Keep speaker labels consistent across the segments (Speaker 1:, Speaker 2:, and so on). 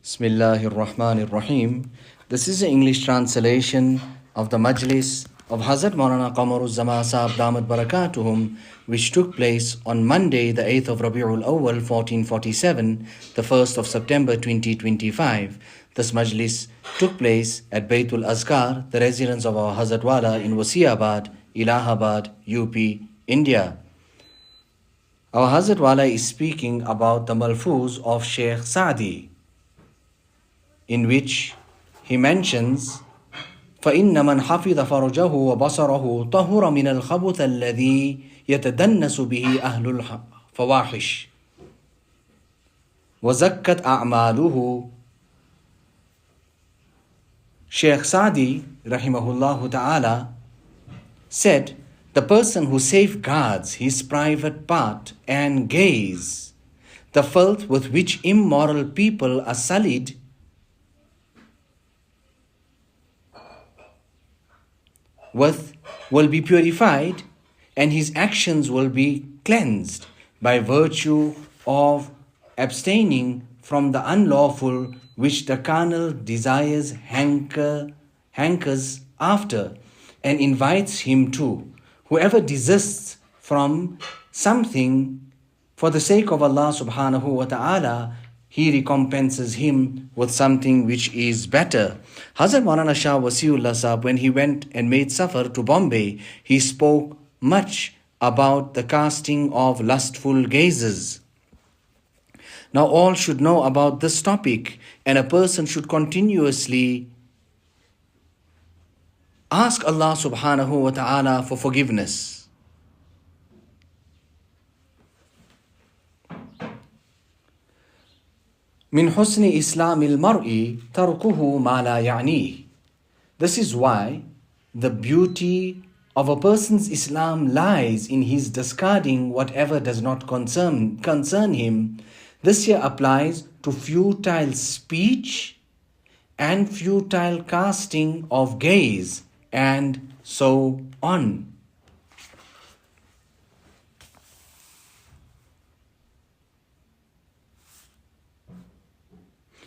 Speaker 1: Bismillahir Rahmanir Rahim. This is the English translation of the Majlis of Hazrath Maulana Qamar Uzzaman Saheb Damat Barakatuhum, which took place on Monday, the 8th of Rabiul Awwal 1447, the 1st of September 2025. This Majlis took place at Baitul Azkar, the residence of our Hazrat Wala in Wasiabad, Alahbadi, UP, India. Our Hazrat Wala is speaking about the Malfuz of Sheikh Saadi, in which he mentions فَإِنَّ مَنْ حَفِظَ فَرْجَهُ وَبَصَرَهُ طَهُرَ مِنَ الْخَبُثَ الَّذِي يَتَدَنَّسُ بِهِ أَهْلُ الْفَوَاحِشِ وَزَكَّتْ أَعْمَالُهُ. Sheikh Saadi rahimahullah ta'ala said, the person who safeguards his private part and gaze, the filth with which immoral people are sullied, will be purified, and his actions will be cleansed by virtue of abstaining from the unlawful which the carnal desires hankers after and invites him to. Whoever desists from something for the sake of Allah subhanahu wa ta'ala, He recompenses him with something which is better. Hazrat Maulana Shah Wasiullah Saheb, when he went and made safar to Bombay, he spoke much about the casting of lustful gazes. Now all should know about this topic, and a person should continuously ask Allah subhanahu wa ta'ala for forgiveness. من حسن إسلام المرء تركه ما لا يعنيه. This is why the beauty of a person's Islam lies in his discarding whatever does not concern him. This here applies to futile speech and futile casting of gaze and so on.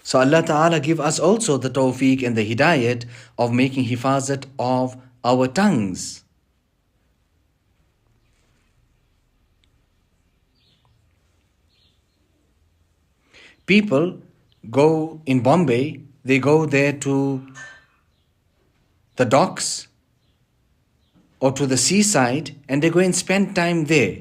Speaker 1: So Allah Ta'ala give us also the tawfiq and the hidayat of making hifazat of our tongues. People go in Bombay, they go there to the docks or to the seaside, and they go and spend time there.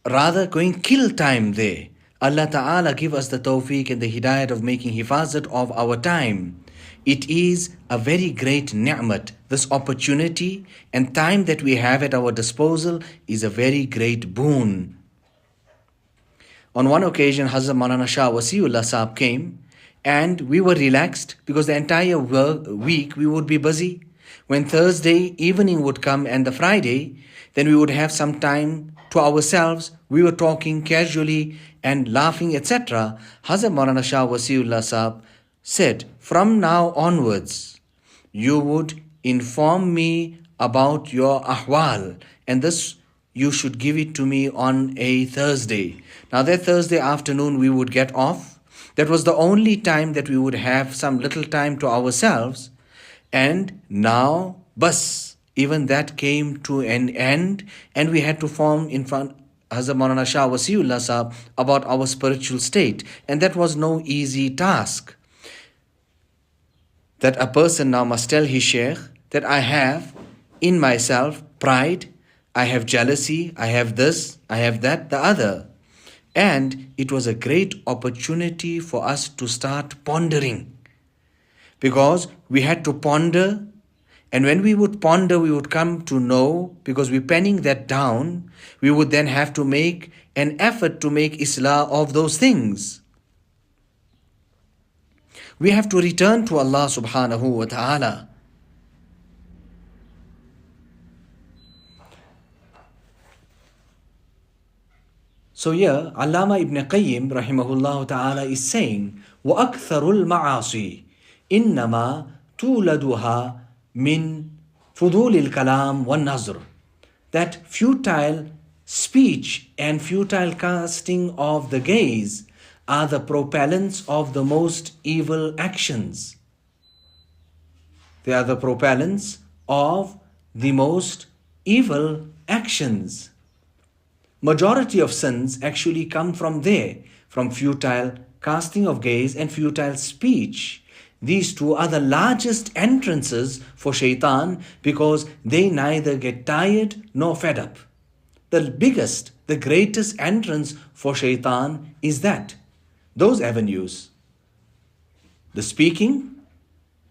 Speaker 1: Rather go and kill time there. Allah Ta'ala give us the tawfiq and the hidayat of making hifazat of our time. It is a very great ni'mat. This opportunity and time that we have at our disposal is a very great boon. On one occasion, Hazrat Maulana Shah Wasiullah Saheb came, and we were relaxed because the entire week we would be busy. When Thursday evening would come and the Friday, then we would have some time to ourselves. We were talking casually and laughing, etc. Hazrat Maulana Shah Wasiullah Saheb said, from now onwards, you would inform me about your ahwal, and this you should give it to me on a Thursday. Now that Thursday afternoon we would get off. That was the only time that we would have some little time to ourselves. And now, bas, even that came to an end, and we had to form in front Hazrat Maulana Shah Wasiullah Saheb about our spiritual state. And that was no easy task. That a person now must tell his Shaykh that I have in myself pride, I have jealousy, I have this, I have that, the other. And it was a great opportunity for us to start pondering. Because we had to ponder, and when we would ponder, we would come to know, because we're penning that down, we would then have to make an effort to make islah of those things. We have to return to Allah subhanahu wa ta'ala. So here, Allama ibn Qayyim rahimahullah ta'ala is saying, وَأَكْثَرُ الْمَعَاصِي إِنَّمَا تُولَدُهَا مِنْ فُضُولِ الْكَلَامِ وَالنَّظْرِ. That futile speech and futile casting of the gaze are the propellants of the most evil actions. They are the propellants of the most evil actions. Majority of sins actually come from there, from futile casting of gaze and futile speech. These two are the largest entrances for shaitan because they neither get tired nor fed up. The biggest, the greatest entrance for shaitan is that, those avenues. The speaking,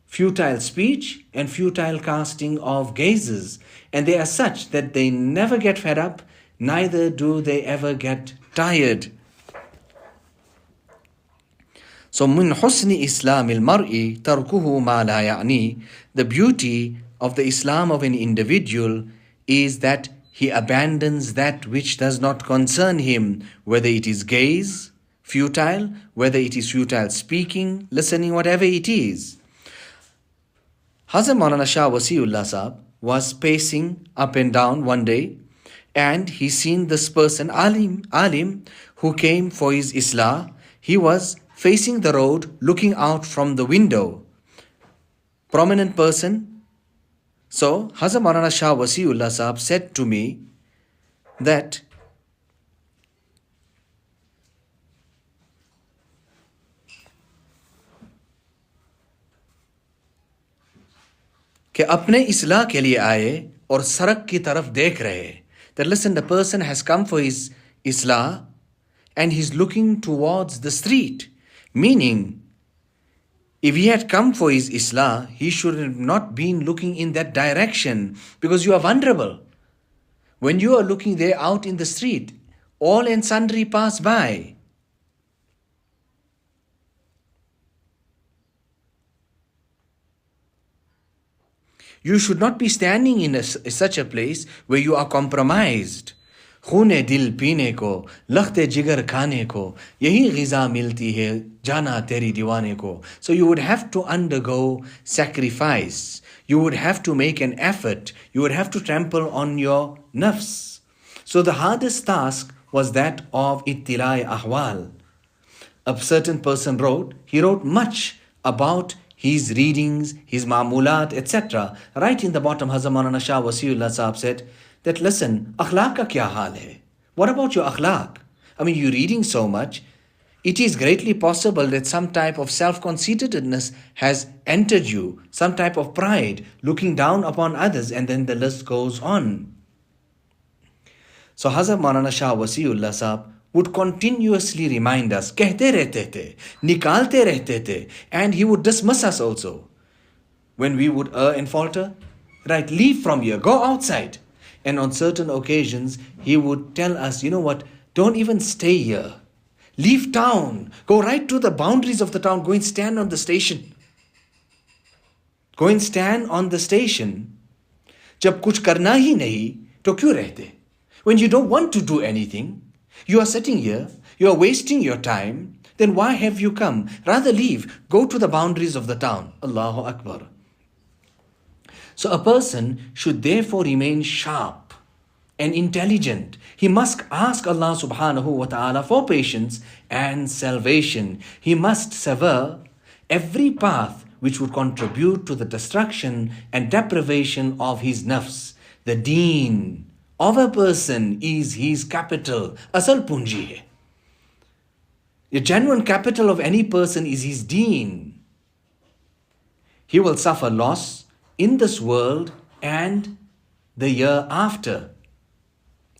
Speaker 1: futile speech, and futile casting of gazes. And they are such that they never get fed up, neither do they ever get tired. So, min husni Islamil mar'i tarkuhu ma la ya'ni. The beauty of the Islam of an individual is that he abandons that which does not concern him, whether it is gaze, futile, whether it is futile speaking, listening, whatever it is. Hazrat Maulana Shah Wasiullah Saheb was pacing up and down one day, and he seen this person, alim, who came for his islah. He was facing the road, looking out from the window. Prominent person. So, Hazrat Maulana Shah Wasiullah Saheb said to me that कि अपने इसलाह के लिए आए और सड़क की तरफ देख रहे. That listen, the person has come for his islah and he's looking towards the street. Meaning, if he had come for his islah, he should have not been looking in that direction because you are vulnerable. When you are looking there out in the street, all and sundry pass by. You should not be standing in such a place where you are compromised. खूने दिल पीने को, लख्ते जिगर खाने को, यही ग़िज़ा मिलती है जाना तेरी दीवाने को. So you would have to undergo sacrifice. You would have to make an effort. You would have to trample on your nafs. So the hardest task was that of ittilai ahwal. A certain person wrote, he wrote much about his readings, his ma'mulat, etc. Right in the bottom, Hazrat Maulana Shah Wasiullah Saheb said that, listen, akhlaq ka kya haal hai? What about your akhlaq? I mean, you're reading so much. It is greatly possible that some type of self-conceitedness has entered you, some type of pride, looking down upon others, and then the list goes on. So Hazrat Maulana Shah Wasiullah Saheb would continuously remind us, कहते रहते थे, निकालते रहते थे, and he would dismiss us also. When we would err and falter, right, leave from here, go outside. And on certain occasions, he would tell us, you know what, don't even stay here. Leave town, go right to the boundaries of the town, go and stand on the station. Go and stand on the station. जब कुछ करना ही नहीं, तो क्यों रहते? When you don't want to do anything, you are sitting here, you are wasting your time, then why have you come? Rather leave, go to the boundaries of the town. Allahu Akbar. So a person should therefore remain sharp and intelligent. He must ask Allah subhanahu wa ta'ala for patience and salvation. He must sever every path which would contribute to the destruction and deprivation of his nafs. The deen of a person is his capital. Asal punji hai. The genuine capital of any person is his deen. He will suffer loss in this world and the year after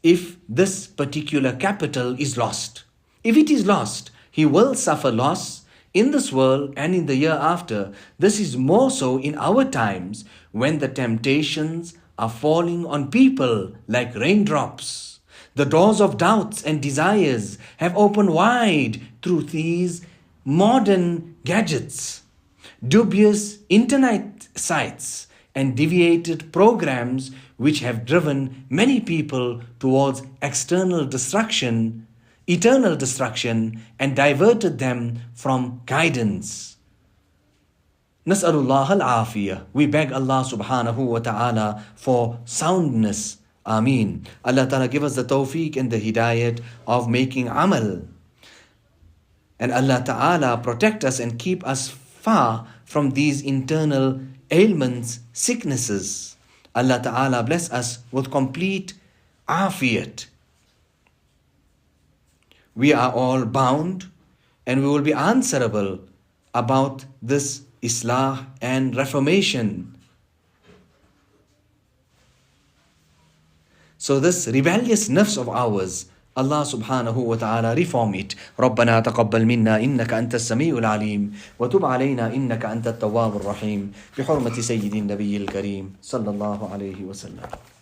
Speaker 1: if this particular capital is lost. If it is lost, he will suffer loss in this world and in the year after. This is more so in our times when the temptations are falling on people like raindrops. The doors of doubts and desires have opened wide through these modern gadgets, dubious internet sites, and deviated programs which have driven many people towards external destruction, eternal destruction, and diverted them from guidance. Nas'alullah al-afiyah. We beg Allah subhanahu wa ta'ala for soundness. Ameen. Allah ta'ala give us the tawfiq and the hidayat of making amal. And Allah Ta'ala protect us and keep us far from these internal ailments, sicknesses. Allah Ta'ala bless us with complete afiyat. We are all bound and we will be answerable about this Islah and reformation. So this rebellious nafs of ours, Allah subhanahu wa ta'ala reform it. رَبَّنَا تَقَبَّلْ مِنَّا إِنَّكَ أَنْتَ السَّمِيعُ الْعَلِيمُ وَتُبْ عَلَيْنَا إِنَّكَ أَنْتَ التَّوَّابُ الرَّحِيمُ بِحُرْمَةِ سَيِّدِ النَّبِيِّ الْكَرِيمِ صلى الله عليه وسلم.